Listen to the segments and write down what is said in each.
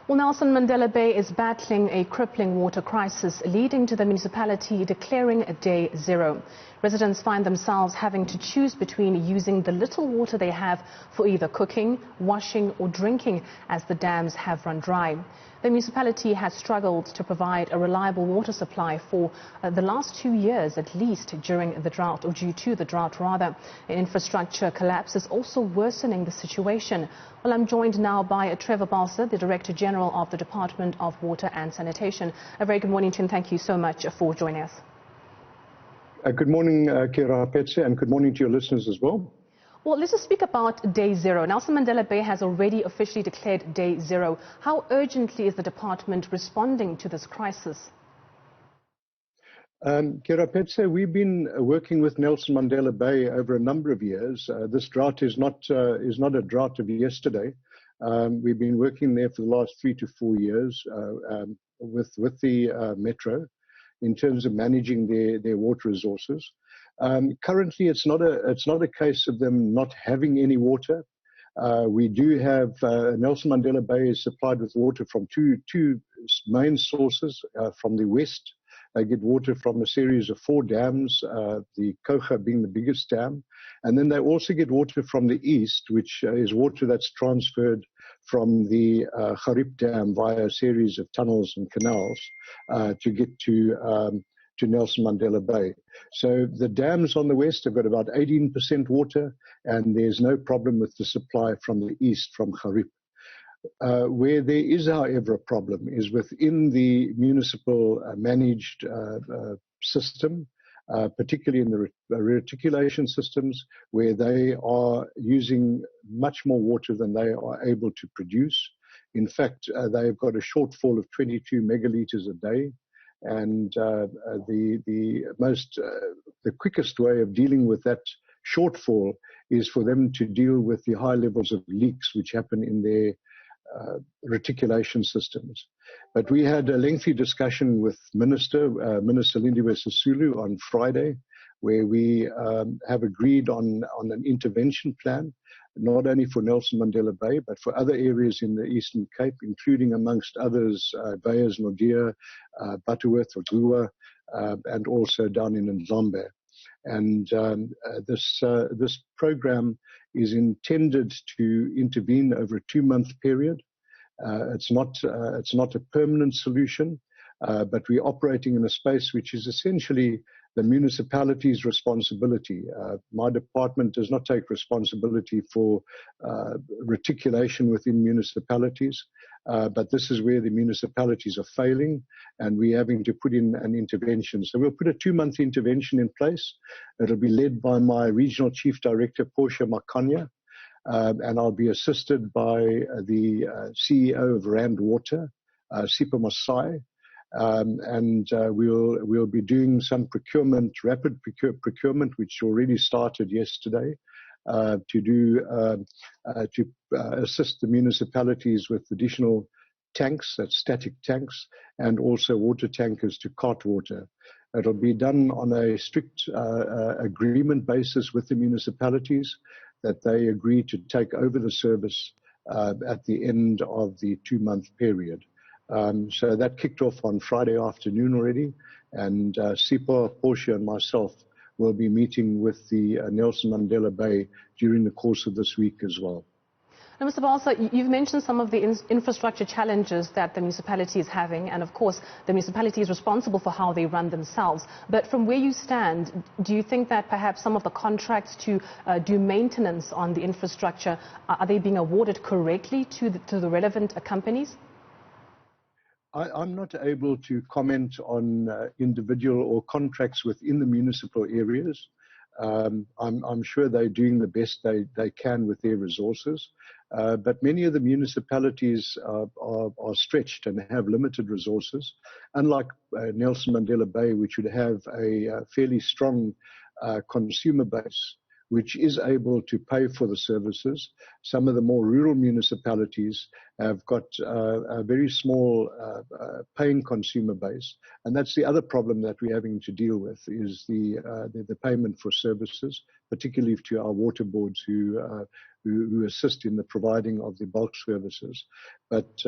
Well, Nelson Mandela Bay is battling a crippling water crisis, leading to the municipality declaring day zero. Residents find themselves having to choose between using the little water they have for either cooking, washing or drinking, as the dams have run dry. The municipality has struggled to provide a reliable water supply for the last 2 years, at least during the drought, or due to the drought rather. An infrastructure collapse is also worsening the situation. Well, I'm joined now by Trevor, Balzer, the Director General of the Department of Water and Sanitation. A very good morning to you, and thank you so much for joining us. Good morning, Kira Petse, and good morning to your listeners as well. Well, let's just speak about day zero. Nelson Mandela Bay has already officially declared day zero. How urgently is the department responding to this crisis? Kira Petse, we've been working with Nelson Mandela Bay over a number of years. This drought is not a drought of yesterday. We've been working there for the last 3 to 4 years with the Metro in terms of managing their water resources. Currently, it's not a case of them not having any water. We do have Nelson Mandela Bay is supplied with water from two main sources. From the west, they get water from a series of 4 dams, the Kocha being the biggest dam, and then they also get water from the east, which is water that's transferred from the Harip Dam via a series of tunnels and canals to get to Nelson Mandela Bay. So the dams on the west have got about 18% water, and there's no problem with the supply from the east, from Harip. Where there is, however, a problem is within the municipal managed system, particularly in the reticulation systems, where they are using much more water than they are able to produce. In fact, they've got a shortfall of 22 megalitres a day. And the quickest way of dealing with that shortfall is for them to deal with the high levels of leaks which happen in their reticulation systems. But we had a lengthy discussion with Minister Lindiwe Sisulu on Friday, where we have agreed on an intervention plan, not only for Nelson Mandela Bay, but for other areas in the Eastern Cape, including amongst others, Bayers Nordia, Butterworth, Ogua, and also down in Nzambe. And this program is intended to intervene over a 2-month period. It's not a permanent solution, but we're operating in a space which is essentially the municipality's responsibility. My department does not take responsibility for reticulation within municipalities, but this is where the municipalities are failing, and we're having to put in an intervention. So we'll put a 2-month intervention in place. It'll be led by my Regional Chief Director, Portia Makanya, and I'll be assisted by the CEO of Rand Water, Sipho Masai. We'll be doing some procurement, rapid procurement, which already started yesterday, to assist the municipalities with additional tanks, that's static tanks, and also water tankers to cart water. It'll be done on a strict agreement basis with the municipalities that they agree to take over the service at the end of the 2-month period. So that kicked off on Friday afternoon already, and Sipho, Portia, and myself will be meeting with the Nelson Mandela Bay during the course of this week as well. Now, Mr. Balzer, you've mentioned some of the infrastructure challenges that the municipality is having, and of course the municipality is responsible for how they run themselves. But from where you stand, do you think that perhaps some of the contracts to do maintenance on the infrastructure, are they being awarded correctly to the relevant companies? I'm not able to comment on individual or contracts within the municipal areas. I'm sure they're doing the best they can with their resources. But many of the municipalities are stretched and have limited resources. Unlike Nelson Mandela Bay, which would have a fairly strong consumer base, which is able to pay for the services. Some of the more rural municipalities have got a very small paying consumer base, and that's the other problem that we're having to deal with, is the payment for services, particularly to our water boards who assist in the providing of the bulk services. But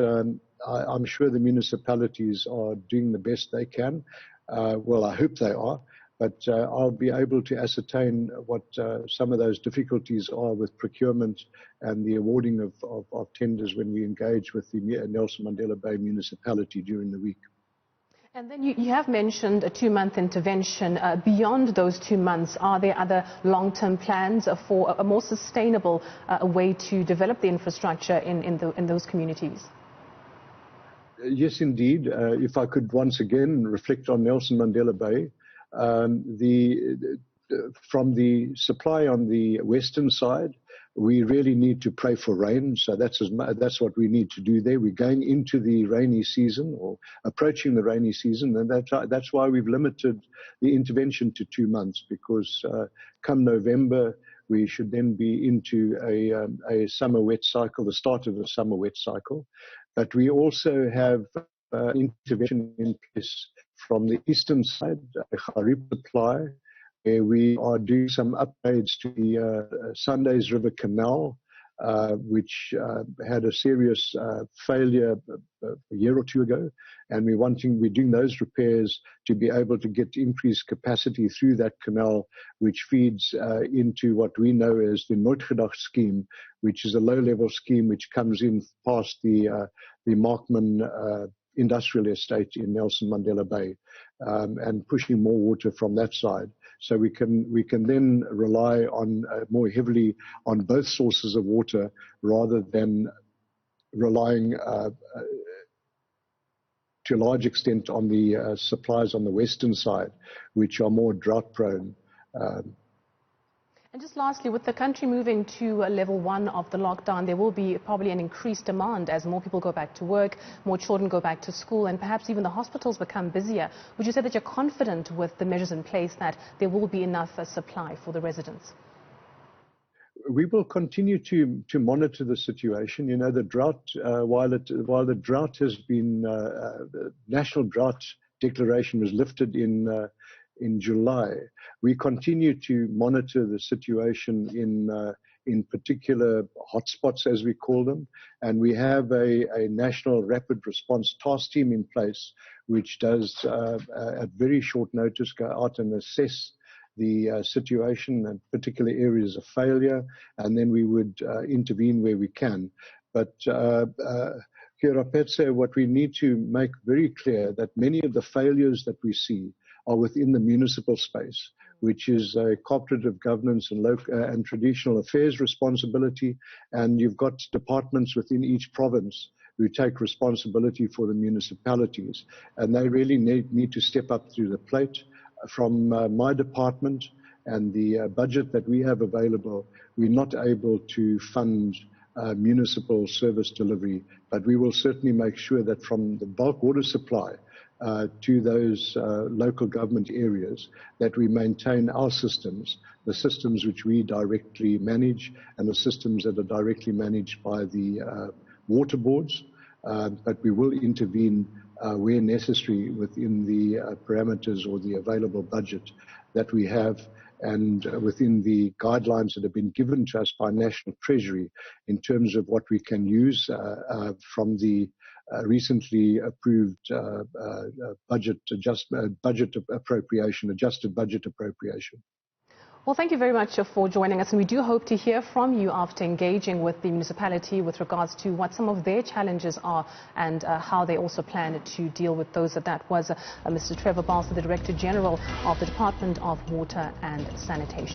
I'm sure the municipalities are doing the best they can. Well, I hope they are. But I'll be able to ascertain what some of those difficulties are with procurement and the awarding of tenders when we engage with the Nelson Mandela Bay municipality during the week. And then you have mentioned a 2-month intervention. Beyond those 2 months, are there other long-term plans for a more sustainable way to develop the infrastructure in those communities? Yes, indeed. If I could once again reflect on Nelson Mandela Bay, from the supply on the western side, we really need to pray for rain. So that's what we need to do there. We're going into the rainy season or approaching the rainy season, and that's why we've limited the intervention to 2 months, because come November we should then be into a summer wet cycle, the start of a summer wet cycle. But we also have intervention in place from the eastern side, a Kharib supply, where we are doing some upgrades to the Sundays River Canal, which had a serious failure a year or two ago, and we're doing those repairs to be able to get increased capacity through that canal, which feeds into what we know as the Noodgedag scheme, which is a low-level scheme which comes in past the Markman industrial estate in Nelson Mandela Bay, and pushing more water from that side. So we can then rely on more heavily on both sources of water rather than relying to a large extent on the supplies on the western side, which are more drought prone. And just lastly, with the country moving to level 1 of the lockdown, there will be probably an increased demand as more people go back to work, more children go back to school, and perhaps even the hospitals become busier. Would you say that you're confident with the measures in place that there will be enough supply for the residents? We will continue to monitor the situation. You know, the drought, while the drought has been, the national drought declaration was lifted in July, we continue to monitor the situation in particular hotspots, as we call them, and we have a national rapid response task team in place, which does at very short notice go out and assess the situation and particular areas of failure, and then we would intervene where we can. But here at Petse, what we need to make very clear that many of the failures that we see are within the municipal space, which is a cooperative governance and local and traditional affairs responsibility, and you've got departments within each province who take responsibility for the municipalities, and they really need to step up to the plate. From my department and the budget that we have available, we're not able to fund municipal service delivery, but we will certainly make sure that from the bulk water supply to those local government areas, that we maintain our systems, the systems which we directly manage and the systems that are directly managed by the water boards, but we will intervene where necessary within the parameters or the available budget that we have, and within the guidelines that have been given to us by National Treasury in terms of what we can use from the recently approved adjusted budget appropriation. Well, thank you very much for joining us, and we do hope to hear from you after engaging with the municipality with regards to what some of their challenges are and how they also plan to deal with those. That was Mr. Trevor Balzer, the Director General of the Department of Water and Sanitation.